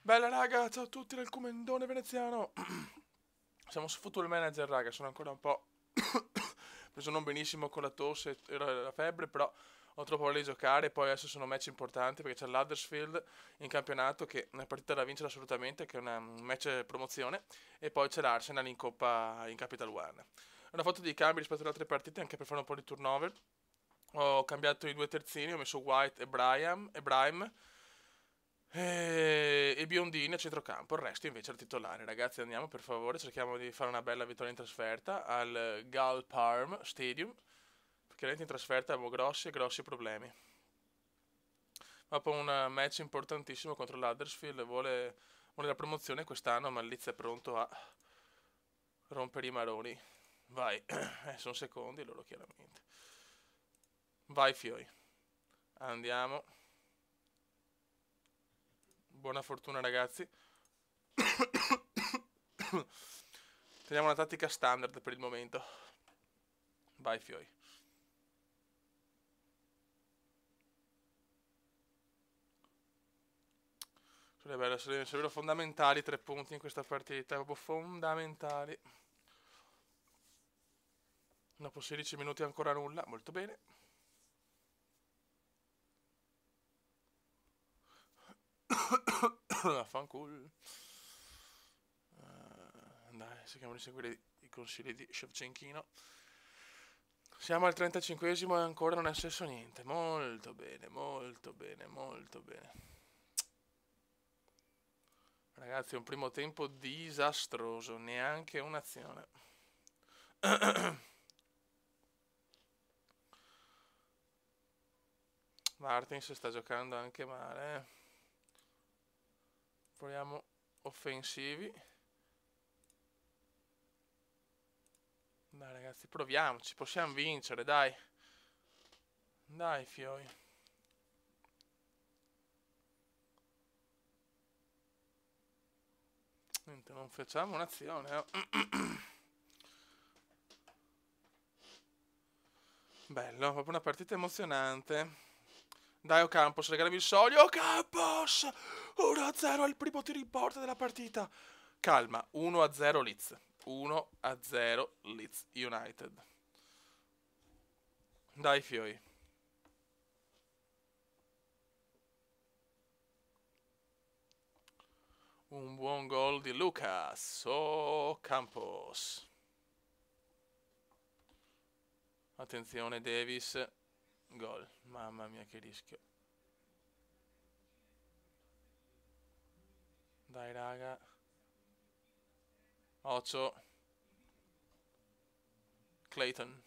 Bella raga, ciao a tutti dal Comendone veneziano. Siamo su Football Manager raga, sono ancora un po' preso non benissimo con la tosse e la febbre, però ho troppo voglia di giocare. Poi adesso sono match importanti perché c'è l'Huddersfield in campionato che è una partita da vincere assolutamente, che è un match promozione, e poi c'è l'Arsenal in Coppa in Capital One. Ho fatto dei cambi rispetto alle altre partite anche per fare un po' di turnover. Ho cambiato i due terzini, ho messo White e Brahim e Biondini a centrocampo. Il resto invece è il titolare. Ragazzi, andiamo per favore, cerchiamo di fare una bella vittoria in trasferta al Gal Parm Stadium, perché veramente in trasferta abbiamo grossi problemi. Dopo un match importantissimo contro l'Huddersfield, vuole la promozione quest'anno, ma Leeds è pronto a rompere i maroni. Vai, sono secondi loro chiaramente. Vai Fioi, andiamo. Buona fortuna ragazzi. Teniamo una tattica standard per il momento. Vai Fioi. Sarebbero fondamentali 3 punti in questa partita, proprio fondamentali. Dopo 16 minuti ancora nulla, molto bene. Fanculo. Dai, cerchiamo di seguire i consigli di Shevchenchino. Siamo al 35esimo e ancora non è successo niente. Molto bene, molto bene, molto bene. Ragazzi, un primo tempo disastroso, neanche un'azione. Martins sta giocando anche male. Proviamo offensivi. Dai ragazzi, proviamoci, possiamo vincere, dai. Dai Fioi. Niente, non facciamo un'azione. Bello, proprio una partita emozionante. Dai Ocampos, regalami il solio. Ocampos! 1-0 al primo tiro in porta della partita. Calma, 1-0 Leeds. 1-0 Leeds United. Dai Fioi. Un buon gol di Lucas Ocampos. Attenzione Davis. Gol. Mamma mia che rischio. Dai raga. 8. Clayton.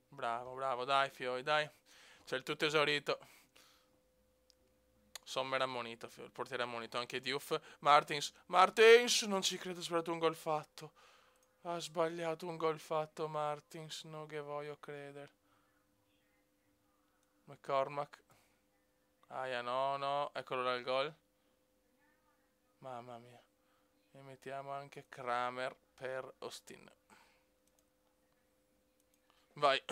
Bravo, bravo, dai Fioi, dai. C'è il tutto esaurito. Sommer ammonito, Fioi, il portiere ammonito, anche Diouf. Martins, non ci credo, ha sbagliato un gol fatto. Ha sbagliato un gol fatto Martins, non che voglio credere. McCormack. Aia, no, no, eccolo là il gol. Mamma mia. E mettiamo anche Kramer per Austin. Vai.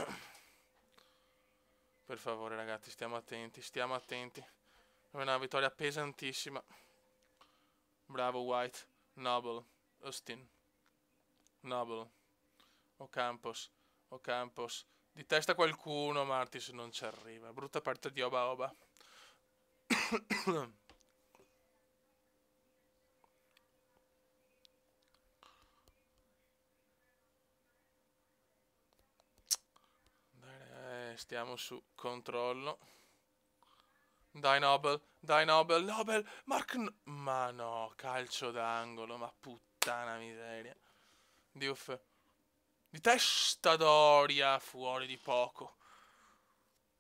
Per favore ragazzi, stiamo attenti, stiamo attenti. È una vittoria pesantissima. Bravo White, Noble, Austin, Noble, Ocampos, Ocampos. Di testa qualcuno, Martis non ci arriva. Brutta partita di Oba Oba. Dai, stiamo su controllo. Dai Nobel, Nobel, Ma no, calcio d'angolo, ma puttana miseria. Diouf. Di testa Doria, fuori di poco.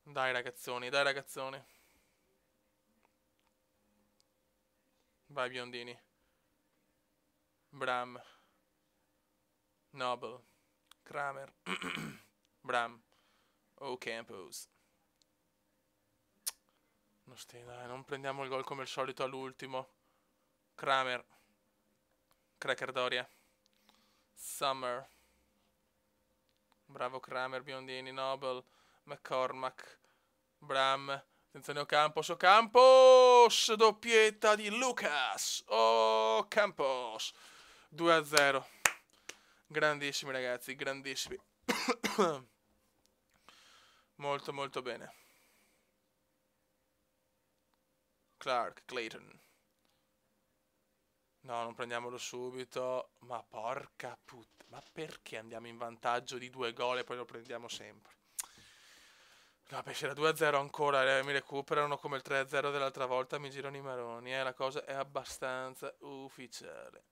Dai ragazzoni, dai ragazzoni. Vai biondini. Bram. Noble. Kramer. Bram. Campos. Dai, non prendiamo il gol come al solito all'ultimo. Kramer. Cracker Doria. Summer. Bravo Kramer, biondini, Noble. McCormack. Bram. Attenzione Ocampos, Ocampos! Doppietta di Lucas! Ocampos! 2-0. Grandissimi ragazzi, grandissimi. Molto molto bene. Clark, Clayton. No, non prendiamolo subito. Ma porca puttana. Ma perché andiamo in vantaggio di 2 gol e poi lo prendiamo sempre? No, beh, c'era 2-0 ancora, mi recuperano come il 3-0 dell'altra volta, mi girano i maroni, la cosa è abbastanza ufficiale.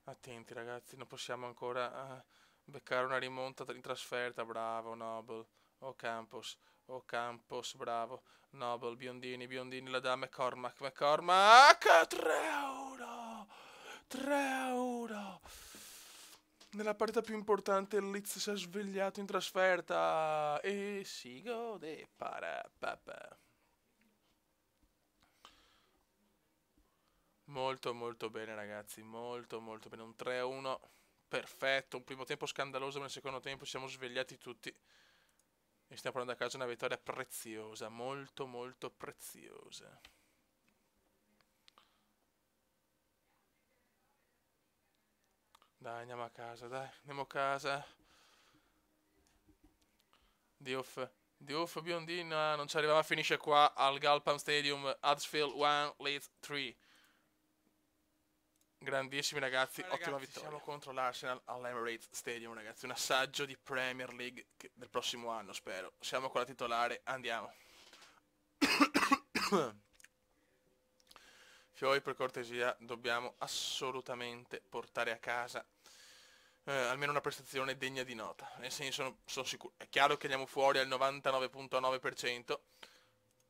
Attenti ragazzi, non possiamo ancora beccare una rimonta in trasferta, bravo Noble, Campos, bravo, Noble, Biondini la dà McCormack, 3-1, 3-1. Nella partita più importante il Leeds si è svegliato in trasferta e si gode parapapa. Molto molto bene ragazzi, molto molto bene, un 3-1 perfetto, un primo tempo scandaloso, ma nel secondo tempo ci siamo svegliati tutti e stiamo portando a casa una vittoria preziosa, molto molto preziosa. Dai, andiamo a casa, dai, andiamo a casa. Diouf, Biondina, non ci arrivava, finisce qua al Galpam Stadium, Huddersfield 1, Leeds 3. Grandissimi ragazzi, ottima vittoria. Siamo contro l'Arsenal all'Emirates Stadium ragazzi, un assaggio di Premier League del prossimo anno spero. Siamo con la titolare, andiamo. Fioi, per cortesia, dobbiamo assolutamente portare a casa almeno una prestazione degna di nota. Nel senso, sono sicuro, è chiaro che andiamo fuori al 99,9%,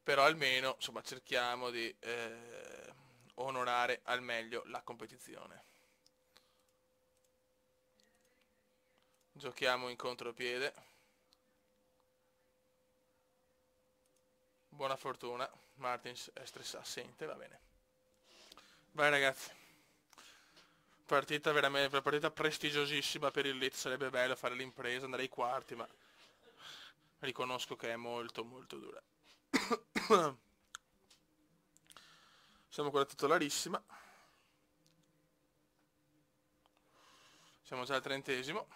però almeno, insomma, cerchiamo di onorare al meglio la competizione. Giochiamo in contropiede. Buona fortuna. Martins è assente, va bene. Vai ragazzi. Partita veramente, partita prestigiosissima per il Leeds, sarebbe bello fare l'impresa, andare ai quarti, ma riconosco che è molto molto dura. Siamo con la titolarissima. Siamo già al 30°.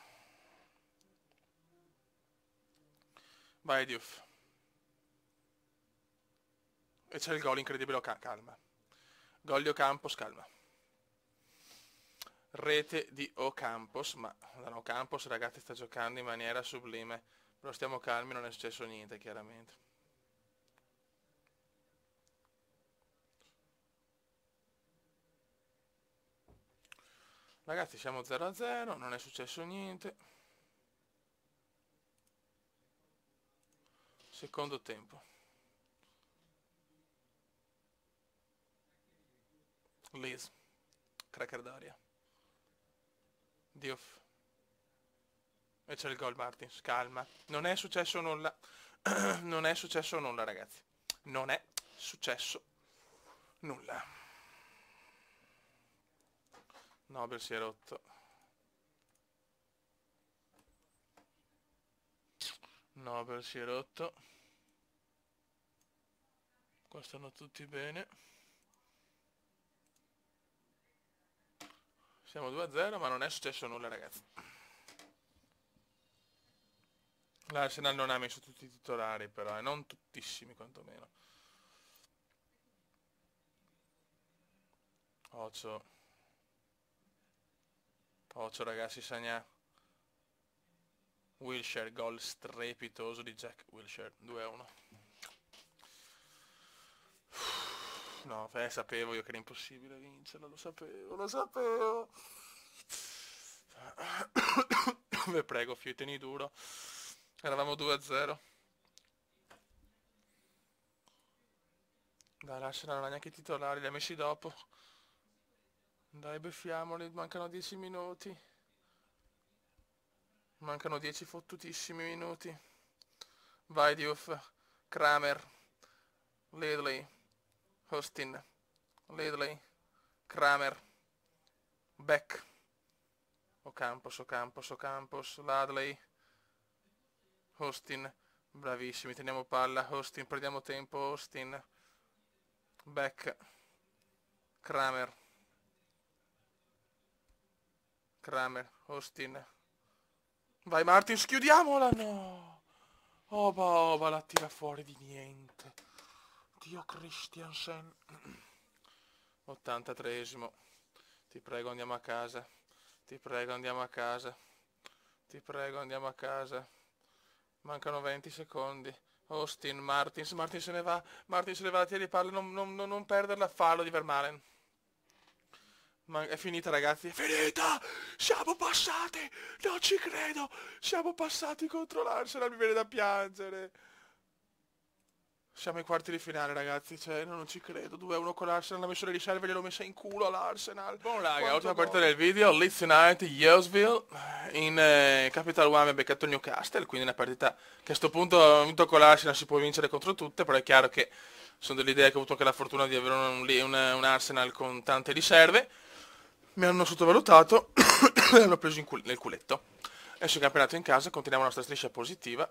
Vai Diouf. E c'è il gol incredibile, calma. Gol di Ocampos, calma. Rete di Ocampos, ma da Ocampos ragazzi sta giocando in maniera sublime. Però stiamo calmi, non è successo niente chiaramente. Ragazzi siamo 0-0, non è successo niente. Secondo tempo. Liz. Cracker d'aria. Diouf. E c'è il gol Martins, calma. Non è successo nulla. Non è successo nulla ragazzi. Non è successo nulla. Nobel si è rotto. Nobel si è rotto. Qua stanno tutti bene. Siamo 2-0 ma non è successo nulla ragazzi. L'Arsenal non ha messo tutti i titolari però, non tuttissimi quantomeno. Occhio ragazzi, Sagna. Wilshere, gol strepitoso di Jack Wilshere, 2-1. No, sapevo io che era impossibile vincerla, lo sapevo. Vi prego, fiuteni duro. Eravamo 2-0. Dai, l'Arsenal non ha neanche i titolari, li ha messi dopo. Dai, beffiamoli, mancano 10 minuti. Mancano 10 fottutissimi minuti. Vai Diouf, Kramer, Ledley, Austin, Ledley, Kramer, Beck, Ocampos, Ladley, Austin, Bravissimi, teniamo palla. Austin, perdiamo tempo. Austin. Beck. Kramer. Austin. Vai Martins, chiudiamola, no! Oba, la tira fuori di niente. Dio Christiansen. 83esimo. Ti prego andiamo a casa. Ti prego andiamo a casa. Ti prego andiamo a casa. Mancano 20 secondi. Austin, Martins se ne va. Martins se ne va, tieni palla, non perderla, fallo di Vermaelen. È finita ragazzi, è finita! Siamo passati! Non ci credo! Siamo passati contro l'Arsenal, mi viene da piangere! Siamo ai quarti di finale ragazzi, cioè non ci credo, 2-1 con l'Arsenal, ha messo le riserve e gliel'ho messa in culo all'Arsenal. Buon raga, ultima partita del video, Leeds United, Yeovil, in Capital One abbiamo beccato il Newcastle, quindi una partita che a sto punto vinto con l'Arsenal si può vincere contro tutte, però è chiaro che sono dell'idea che ho avuto anche la fortuna di avere un Arsenal con tante riserve, mi hanno sottovalutato e l'hanno preso nel culetto. Adesso il campionato in casa, continuiamo la nostra striscia positiva,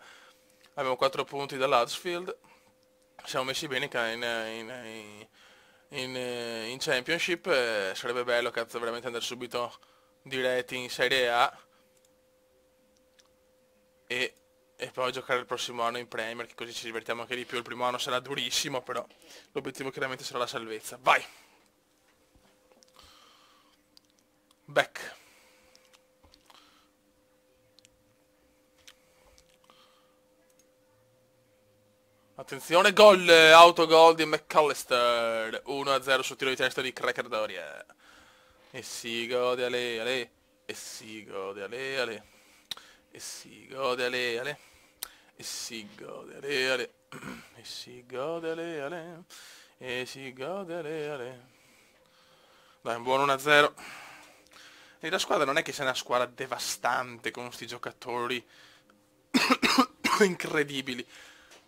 abbiamo 4 punti dall'Huddersfield. Siamo messi bene in Championship, sarebbe bello cazzo veramente andare subito diretti in Serie A e poi giocare il prossimo anno in Premier, che così ci divertiamo anche di più. Il primo anno sarà durissimo, però l'obiettivo chiaramente sarà la salvezza. Vai! Back. Attenzione, gol, autogol di McAllister, 1-0 sul tiro di testa di Cracker Doria. E si gode ale, e si gode ale, e si gode ale, e si gode ale, e si gode ale, e si gode ale. Dai, un buon 1-0. E la squadra non è che sia una squadra devastante con questi giocatori incredibili.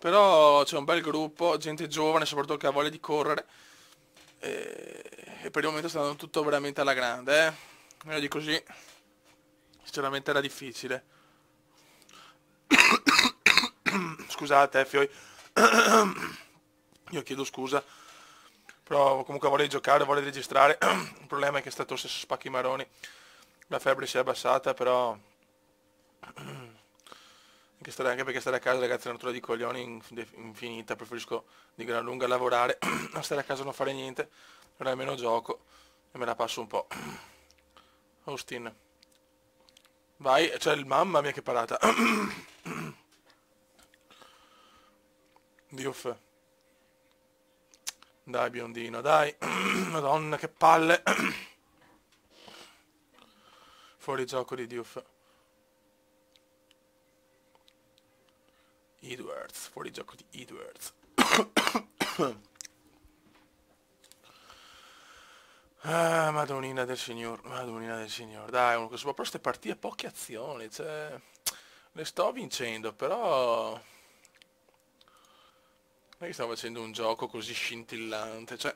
Però c'è un bel gruppo, gente giovane, soprattutto che ha voglia di correre. E per il momento sta andando tutto veramente alla grande, eh. Meglio di così, sinceramente era difficile. Scusate, fioi. Io chiedo scusa. Però comunque voglia di giocare, voglia di registrare. Il problema è che sta tosse spacchi maroni. La febbre si è abbassata, però... Anche perché stare a casa ragazzi è una natura di coglioni infinita, preferisco di gran lunga lavorare a stare a casa a non fare niente, però almeno gioco e me la passo un po'. Austin, vai, cioè mamma mia che parata. Diouf, dai biondino, dai, madonna che palle. Fuori gioco di Diouf. Edwards, fuori gioco di Edwards. Ah, madonnina del signor, madonnina del signor. Dai, proprio queste partite poche azioni, cioè... Le sto vincendo, però... Non è che sto facendo un gioco così scintillante, cioè...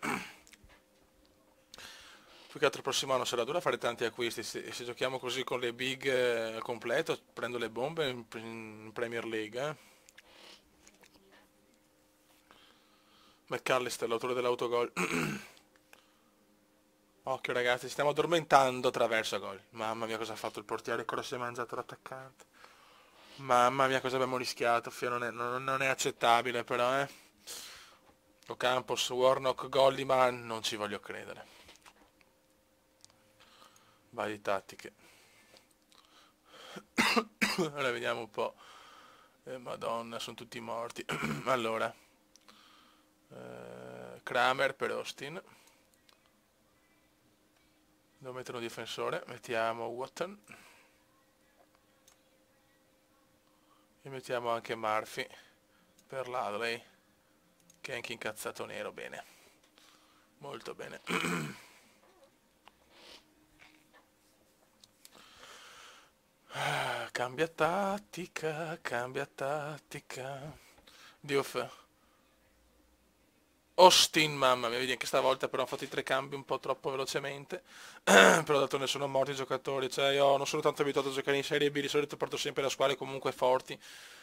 Più che altro il prossimo anno sarà dura fare tanti acquisti, se giochiamo così con le big completo, prendo le bombe in Premier League, eh. McAllister, l'autore dell'autogol. Occhio ragazzi, ci stiamo addormentando attraverso gol. Mamma mia cosa ha fatto il portiere, cosa si è mangiato l'attaccante. Mamma mia cosa abbiamo rischiato, Fio, non è accettabile però, eh. Ocampos, Warnock, Golliman, non ci voglio credere. Vai di tattiche. Ora vediamo un po'. Madonna, sono tutti morti. Allora. Kramer per Austin. Devo mettere un difensore. Mettiamo Watton. E mettiamo anche Murphy per l'Adley. Che è anche incazzato nero. Bene. Molto bene. Cambia tattica, cambia tattica. Diouf. Austin, mamma mia, vedi anche stavolta però ho fatto i 3 cambi un po' troppo velocemente. Però dato ne sono morti i giocatori, cioè io non sono tanto abituato a giocare in Serie B, di solito porto sempre la squadre comunque forti.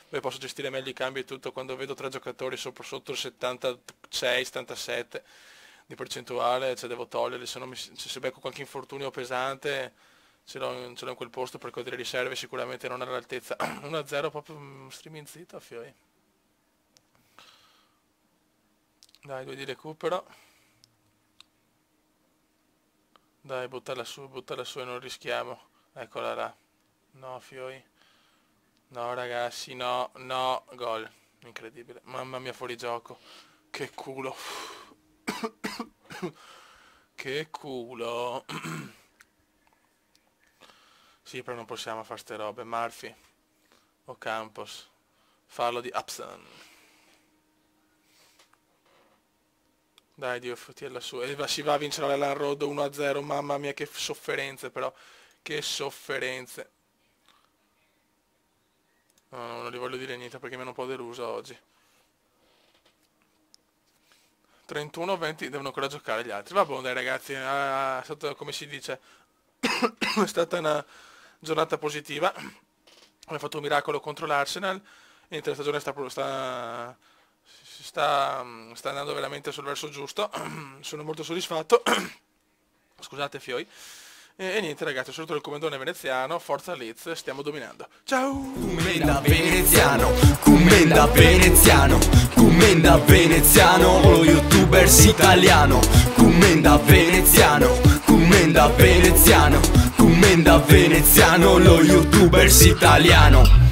Poi posso gestire meglio i cambi e tutto quando vedo 3 giocatori sotto il 76-77 di percentuale, cioè devo toglierli, se, non mi, se becco qualche infortunio pesante ce l'ho in quel posto, perché delle riserve sicuramente non all'altezza. 1-0 proprio streaming zitto, fioi. Dai, 2 di recupero. Dai, buttala su e non rischiamo. Eccola là. No, fioi. No, ragazzi, no, gol. Incredibile. Mamma mia, fuori gioco. Che culo. Che culo. Sì, però non possiamo fare ste robe. Murphy o Campos. Fallo di Upson. Dai, Dio, tirala su. E si va a vincere l'Elan Road 1-0. Mamma mia, che sofferenze però. Che sofferenze. No, non gli voglio dire niente perché mi hanno un po' deluso oggi. 31-20, devono ancora giocare gli altri. Vabbè, dai ragazzi, è stato, come si dice, è stata una giornata positiva. Abbiamo fatto un miracolo contro l'Arsenal. Niente, la stagione sta andando veramente sul verso giusto. Sono molto soddisfatto. Scusate, fioi. E niente ragazzi, saluto il comandone veneziano, forza Leeds, stiamo dominando. Ciao! Commenda veneziano, commenda veneziano, commenda veneziano, lo youtubers italiano. Commenda veneziano, commenda veneziano, commenda veneziano, lo youtubers italiano.